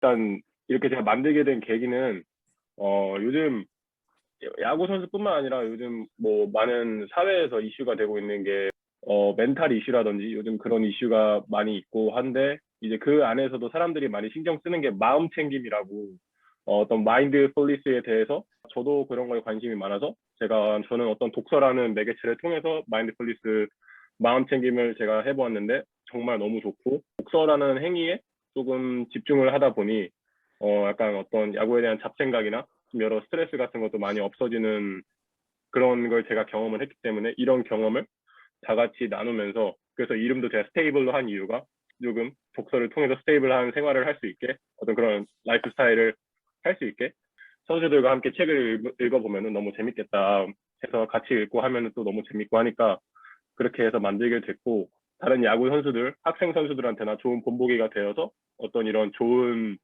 일단 이렇게 제가 만들게 된 계기는 요즘 야구 선수뿐만 아니라 요즘 뭐 많은 사회에서 이슈가 되고 있는 게 멘탈 이슈라든지 요즘 그런 이슈가 많이 있고 한데 이제 그 안에서도 사람들이 많이 신경 쓰는 게 마음 챙김이라고 어떤 마인드풀리스에 대해서 저도 그런 거에 관심이 많아서 저는 어떤 독서라는 매개체를 통해서 마인드풀리스 마음 챙김을 제가 해보았는데 정말 너무 좋고 독서라는 행위에 조금 집중을 하다 보니 약간 어떤 야구에 대한 잡생각이나 좀 여러 스트레스 같은 것도 많이 없어지는 그런 걸 제가 경험을 했기 때문에 이런 경험을 다 같이 나누면서 그래서 이름도 제가 스테이블로 한 이유가 조금 독서를 통해서 스테이블한 생활을 할 수 있게 어떤 그런 라이프 스타일을 할 수 있게 선수들과 함께 책을 읽어보면 너무 재밌겠다 해서 같이 읽고 하면 또 너무 재밌고 하니까 그렇게 해서 만들게 됐고 다른 야구 선수들, 학생 선수들한테나 좋은 본보기가 되어서 어떤 이런 좋은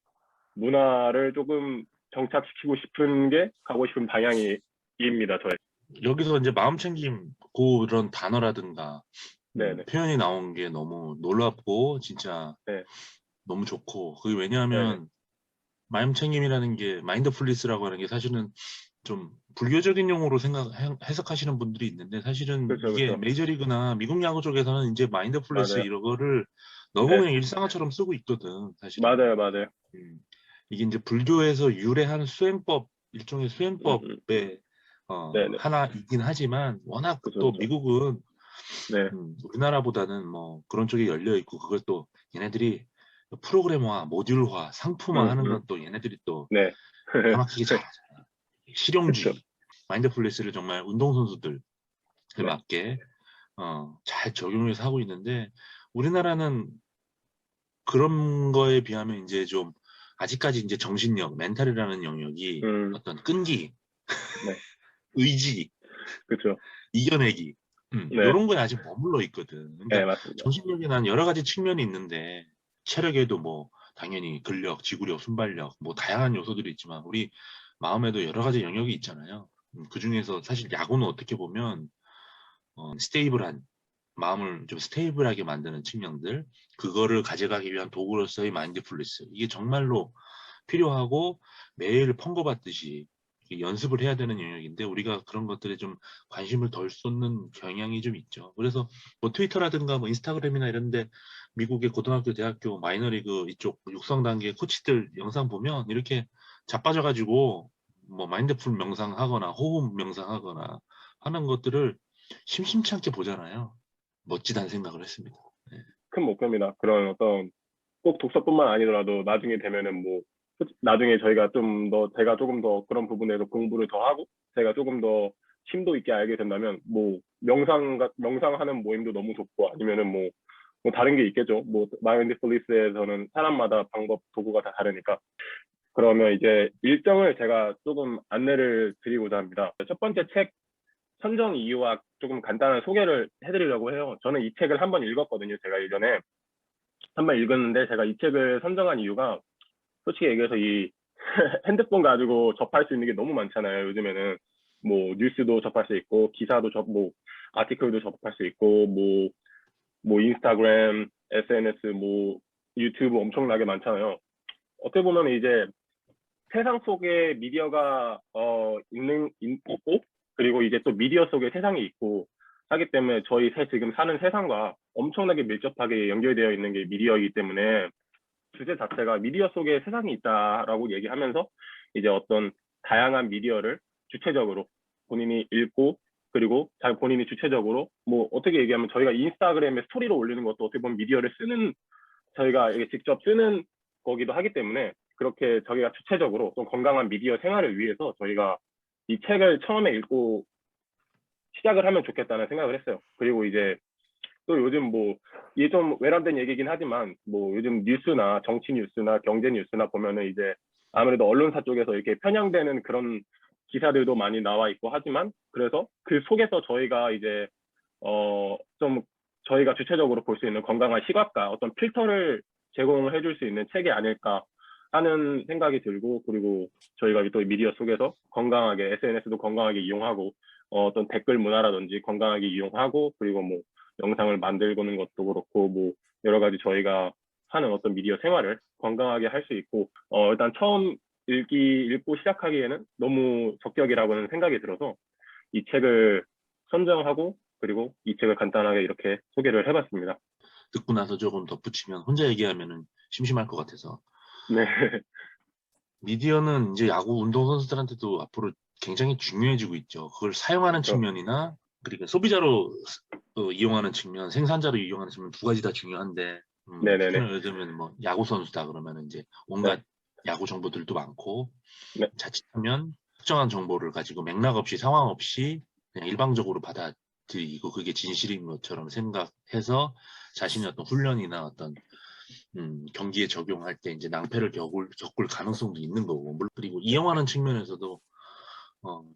문화를 조금 정착시키고 싶은 게 가고 싶은 방향입니다, 저의. 여기서 이제 마음 챙김 그런 단어라든가 네네. 표현이 나온 게 너무 놀랍고 진짜 네. 너무 좋고 그게 네네. 왜냐하면 마음 챙김이라는 게 마인드풀리스라고 하는 게 사실은 좀 불교적인 용어로 해석하시는 분들이 있는데 사실은 그렇죠, 이게 그렇죠. 메이저리그나 미국 야구 쪽에서는 이제 마인드풀리스 맞아요. 이런 거를 너무 네. 그냥 일상어처럼 쓰고 있거든 사실은. 맞아요, 맞아요. 음, 이게 이제 불교에서 유래한 수행법 일종의 음, 음. 수행법의 네네. 하나이긴 하지만 워낙 그렇죠, 또 그렇죠. 미국은 네. 우리나라보다는 뭐 그런 쪽에 열려 있고 그걸 또 얘네들이 프로그래머화, 모듈화, 상품화 하는 음. 건 또 얘네들이 또 네. 기가 막히게 잘하잖아. 그렇죠. 실용주의, 마인드풀리스를 정말 운동선수들 네. 맞게 잘 적용해서 하고 있는데 우리나라는 그런 거에 비하면 이제 좀 아직까지 이제 정신력, 멘탈이라는 영역이 음. 어떤 끈기, 네. 의지, 그렇죠. 이겨내기 네. 이런 거에 아직 머물러 있거든. 네, 그러니까 맞습니다. 정신력에 난 여러 가지 측면이 있는데 체력에도 뭐 당연히 근력, 지구력, 순발력 뭐 다양한 요소들이 있지만 우리 마음에도 여러 가지 영역이 있잖아요. 그 중에서 사실 야구는 어떻게 보면 스테이블한 마음을 좀 스테이블하게 만드는 측면들 그거를 가져가기 위한 도구로서의 마인드풀리스 이게 정말로 필요하고 매일 펑거받듯이 연습을 해야 되는 영역인데 우리가 그런 것들에 좀 관심을 덜 쏟는 경향이 좀 있죠. 그래서 뭐 트위터라든가 뭐 인스타그램이나 이런데 미국의 고등학교, 대학교, 마이너리그 이쪽 육성 단계 코치들 영상 보면 이렇게 자빠져가지고 뭐 마인드풀 명상하거나 호흡 명상하거나 하는 것들을 심심치 않게 보잖아요. 멋지다는 생각을 했습니다. 네. 큰 목표입니다. 그런 어떤 꼭 독서뿐만 아니더라도 나중에 되면은 뭐 나중에 저희가 좀 더 제가 조금 더 그런 부분에서 공부를 더 하고 제가 조금 더 심도 있게 알게 된다면 뭐 명상하는 모임도 너무 좋고 아니면은 뭐 다른 게 있겠죠. 뭐 마인드풀리스에서는 사람마다 방법 도구가 다 다르니까 그러면 이제 일정을 제가 조금 안내를 드리고자 합니다. 첫 번째 책 선정 이유와 조금 간단한 소개를 해드리려고 해요. 저는 이 책을 한번 읽었거든요. 제가 예전에 한 번 읽었는데 제가 이 책을 선정한 이유가 솔직히 얘기해서 이 핸드폰 가지고 접할 수 있는 게 너무 많잖아요. 요즘에는 뭐 뉴스도 접할 수 있고 기사도 뭐 아티클도 접할 수 있고 뭐 인스타그램, SNS, 뭐 유튜브 엄청나게 많잖아요. 어떻게 보면 이제 세상 속에 미디어가 있고 그리고 이제 또 미디어 속에 세상이 있고 하기 때문에 저희 지금 사는 세상과 엄청나게 밀접하게 연결되어 있는 게 미디어이기 때문에 주제 자체가 미디어 속에 세상이 있다라고 얘기하면서 이제 어떤 다양한 미디어를 주체적으로 본인이 읽고 그리고 본인이 주체적으로 뭐 어떻게 얘기하면 저희가 인스타그램에 스토리로 올리는 것도 어떻게 보면 미디어를 쓰는 저희가 이게 직접 쓰는 거기도 하기 때문에 그렇게 저희가 주체적으로 좀 건강한 미디어 생활을 위해서 저희가 이 책을 처음에 읽고 시작을 하면 좋겠다는 생각을 했어요. 그리고 이제 또 요즘 뭐 이게 좀 외람된 얘기긴 하지만 뭐 요즘 뉴스나 정치 뉴스나 경제 뉴스나 보면은 이제 아무래도 언론사 쪽에서 이렇게 편향되는 그런 기사들도 많이 나와 있고 하지만 그래서 그 속에서 저희가 이제 좀 저희가 주체적으로 볼 수 있는 건강한 시각과 어떤 필터를 제공을 해줄 수 있는 책이 아닐까 하는 생각이 들고 그리고 저희가 또 미디어 속에서 건강하게 SNS도 건강하게 이용하고 어떤 댓글 문화라든지 건강하게 이용하고 그리고 뭐 영상을 만들고는 것도 그렇고 뭐 여러 가지 저희가 하는 어떤 미디어 생활을 건강하게 할 수 있고, 일단 처음 읽고 시작하기에는 너무 적격이라고는 생각이 들어서 이 책을 선정하고 그리고 이 책을 간단하게 이렇게 소개를 해봤습니다. 듣고 나서 조금 덧붙이면 혼자 얘기하면은 심심할 것 같아서 네, 미디어는 이제 야구 운동 선수들한테도 앞으로 굉장히 중요해지고 있죠. 그걸 사용하는 그렇죠. 측면이나 그러니까 소비자로 이용하는 측면, 생산자로 이용하는 측면 두 가지 다 중요한데 특히나 네네네. 예를 들면 뭐 야구 선수다 그러면 이제 네, 온갖 야구 정보들도 많고 네, 자칫하면 특정한 정보를 가지고 맥락 없이 상황 없이 그냥 일방적으로 받아들이고 그게 진실인 것처럼 생각해서 자신의 어떤 훈련이나 어떤 경기에 적용할 때 이제 낭패를 겪을 가능성도 있는 거고 그리고 이용하는 측면에서도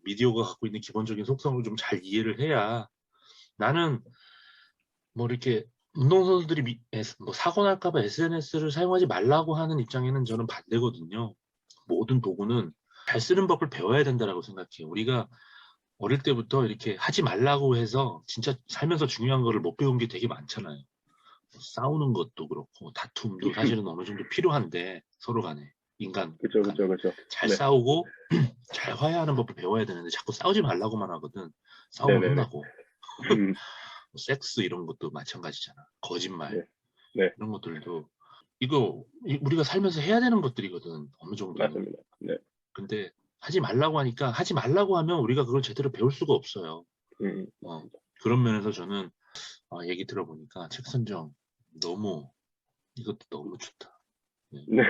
미디어가 갖고 있는 기본적인 속성을 좀 잘 이해를 해야 나는 뭐 이렇게 운동선수들이 뭐 사고 날까봐 SNS를 사용하지 말라고 하는 입장에는 저는 반대거든요. 모든 도구는 잘 쓰는 법을 배워야 된다라고 생각해요. 우리가 어릴 때부터 이렇게 하지 말라고 해서 진짜 살면서 중요한 거를 못 배운 게 되게 많잖아요. 싸우는 것도 그렇고 다툼도 사실은 어느 정도 필요한데 서로 간에 인간 그렇죠, 간에 그렇죠, 그렇죠. 잘 네, 싸우고 잘 화해하는 법을 배워야 되는데 자꾸 싸우지 말라고만 하거든. 싸우면 네네네. 혼나고 음, 섹스 이런 것도 마찬가지잖아. 거짓말 네, 네, 이런 것들도 이거 우리가 살면서 해야 되는 것들이거든. 어느 정도는. 맞습니다. 네, 근데 하지 말라고 하니까 하지 말라고 하면 우리가 그걸 제대로 배울 수가 없어요. 어, 맞습니다. 그런 면에서 저는 얘기 들어보니까 책 선정 너무 이것도 너무 좋다. 네. 네.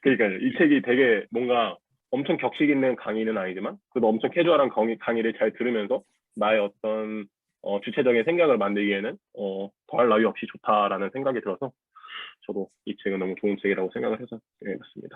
그러니까요. 이 책이 되게 뭔가 엄청 격식 있는 강의는 아니지만 그래도 엄청 캐주얼한 강의를 잘 들으면서 나의 어떤 주체적인 생각을 만들기에는 더할 나위 없이 좋다라는 생각이 들어서 저도 이 책은 너무 좋은 책이라고 생각을 해서 읽었습니다.